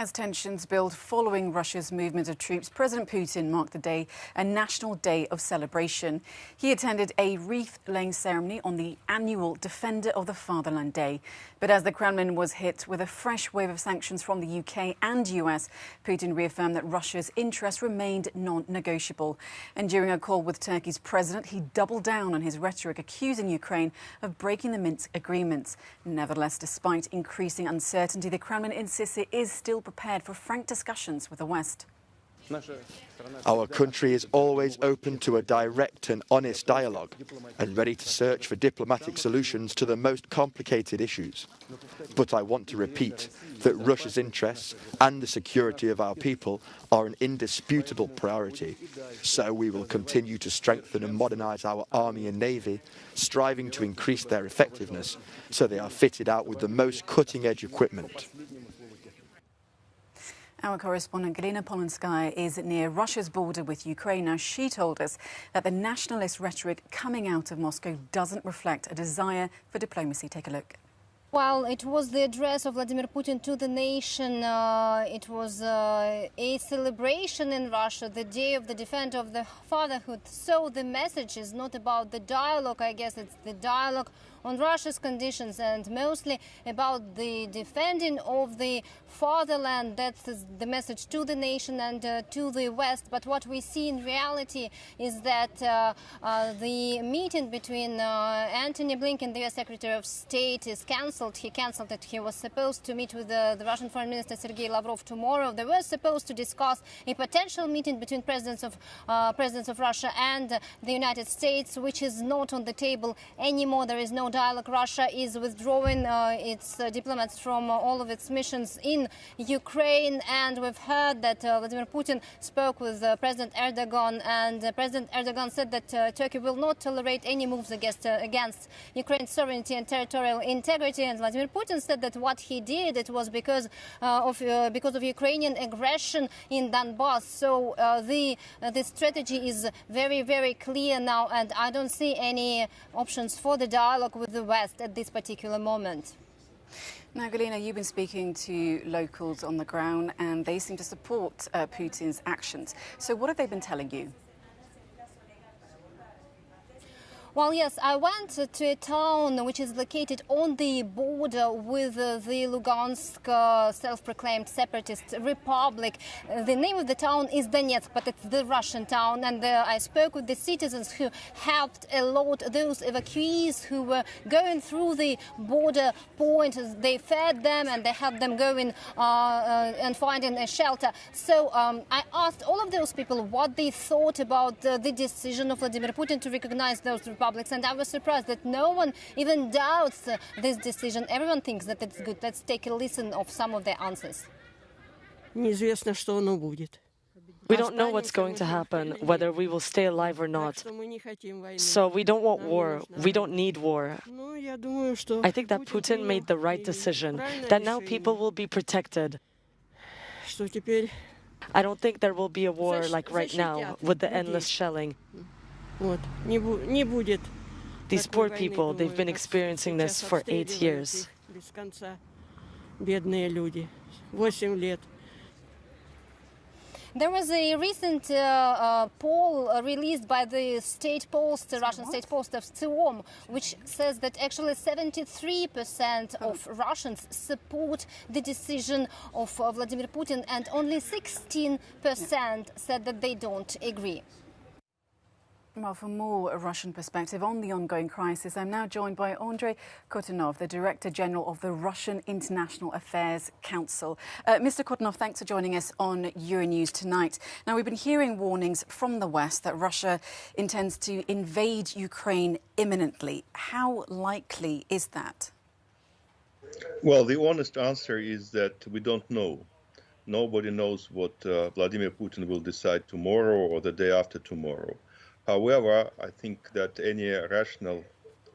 As tensions build following Russia's movement of troops, President Putin marked the day a national day of celebration. He attended a wreath-laying ceremony on the annual Defender of the Fatherland Day. But as the Kremlin was hit with a fresh wave of sanctions from the UK and US, Putin reaffirmed that Russia's interests remained non-negotiable. And during a call with Turkey's president, he doubled down on his rhetoric, accusing Ukraine of breaking the Minsk agreements. Nevertheless, despite increasing uncertainty, the Kremlin insists it is still prepared for frank discussions with the West. Our country is always open to a direct and honest dialogue and ready to search for diplomatic solutions to the most complicated issues. But I want to repeat that Russia's interests and the security of our people are an indisputable priority. So we will continue to strengthen and modernise our army and navy, striving to increase their effectiveness so they are fitted out with the most cutting-edge equipment. Our correspondent Galina Polonskaya is near Russia's border with Ukraine. Now, she told us that the nationalist rhetoric coming out of Moscow doesn't reflect a desire for diplomacy. Take a look. Well, it was the address of Vladimir Putin to the nation. It was a celebration in Russia, the Day of the Defender of the Fatherhood. So the message is not about the dialogue. I guess it's the dialogue on Russia's conditions and mostly about the defending of the fatherland. That's the message to the nation and to the West. But what we see in reality is that the meeting between Antony Blinken, the US Secretary of State, is cancelled. He cancelled it. He was supposed to meet with the Russian Foreign Minister Sergei Lavrov tomorrow. They were supposed to discuss a potential meeting between presidents of Russia and the United States, which is not on the table anymore. There is no dialogue. Russia is withdrawing its diplomats from all of its missions in Ukraine, and we've heard that Vladimir Putin spoke with President Erdogan, and President Erdogan said that Turkey will not tolerate any moves against Ukraine's sovereignty and territorial integrity. And Vladimir Putin said that what he did, it was because of Ukrainian aggression in Donbass. So the strategy is very, very clear now, and I don't see any options for the dialogue with the West at this particular moment. Now, Galina, you've been speaking to locals on the ground, and they seem to support Putin's actions. So what have they been telling you? Well, yes, I went to a town which is located on the border with the Lugansk self-proclaimed separatist republic. The name of the town is Donetsk, but it's the Russian town. And I spoke with the citizens who helped a lot, those evacuees who were going through the border point. They fed them and they helped them go in and finding a shelter. So I asked all of those people what they thought about the decision of Vladimir Putin to recognize those republics, and I was surprised that no one even doubts this decision. Everyone thinks that it's good. Let's take a listen of some of their answers. We don't know what's going to happen, whether we will stay alive or not. So we don't want war. We don't need war. I think that Putin made the right decision, that now people will be protected. I don't think there will be a war like right now with the endless shelling. These poor people, they've been experiencing this for 8 years. There was a recent poll released by the state post, Russian state post of Tsiom, which says that actually 73% of Russians support the decision of Vladimir Putin, and only 16% said that they don't agree. Well, for more Russian perspective on the ongoing crisis, I'm now joined by Andrei Kortunov, the Director General of the Russian International Affairs Council. Mr. Kortunov, thanks for joining us on Euronews tonight. Now, we've been hearing warnings from the West that Russia intends to invade Ukraine imminently. How likely is that? Well, the honest answer is that we don't know. Nobody knows what Vladimir Putin will decide tomorrow or the day after tomorrow. However, I think that any rational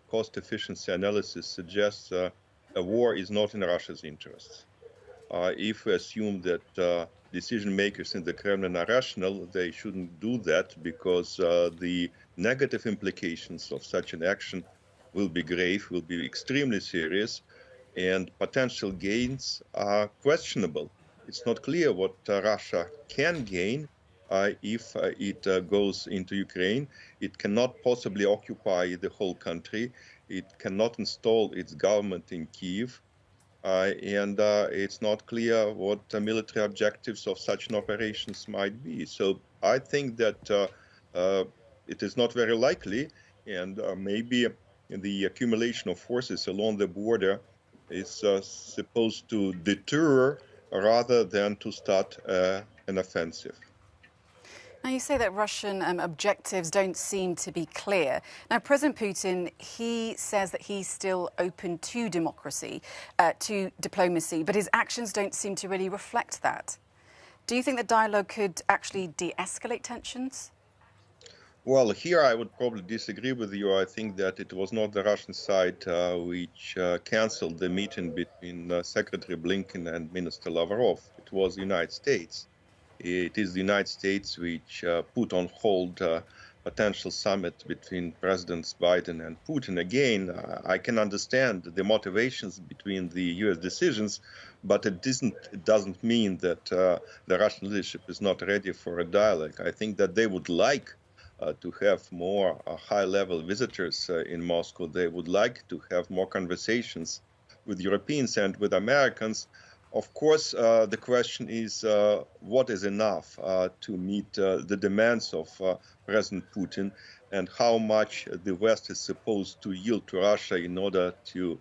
cost efficiency analysis suggests a war is not in Russia's interests. If we assume that decision makers in the Kremlin are rational, they shouldn't do that, because the negative implications of such an action will be grave, will be extremely serious, and potential gains are questionable. it's not clear what Russia can gain if it goes into Ukraine. It cannot possibly occupy the whole country. It cannot install its government in Kyiv. And it's not clear what military objectives of such an operations might be. So I think that it is not very likely, and maybe the accumulation of forces along the border is supposed to deter rather than to start an offensive. Now, you say that Russian objectives don't seem to be clear. Now, President Putin, he says that he's still open to democracy, to diplomacy, but his actions don't seem to really reflect that. Do you think that dialogue could actually de-escalate tensions? Well, here I would probably disagree with you. I think that it was not the Russian side which cancelled the meeting between Secretary Blinken and Minister Lavrov. It was the United States. It is the United States which put on hold a potential summit between Presidents Biden and Putin. Again, I can understand the motivations between the U.S. decisions, but it doesn't mean that the Russian leadership is not ready for a dialogue. I think that they would like to have more high-level visitors in Moscow. They would like to have more conversations with Europeans and with Americans. Of course, the question is what is enough to meet the demands of President Putin, and how much the West is supposed to yield to Russia in order to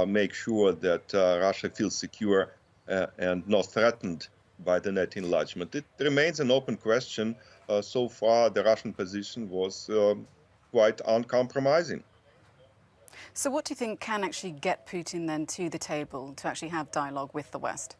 make sure that Russia feels secure and not threatened by the NATO enlargement. It remains an open question. So far, the Russian position was quite uncompromising. So what do you think can actually get Putin then to the table to actually have dialogue with the West?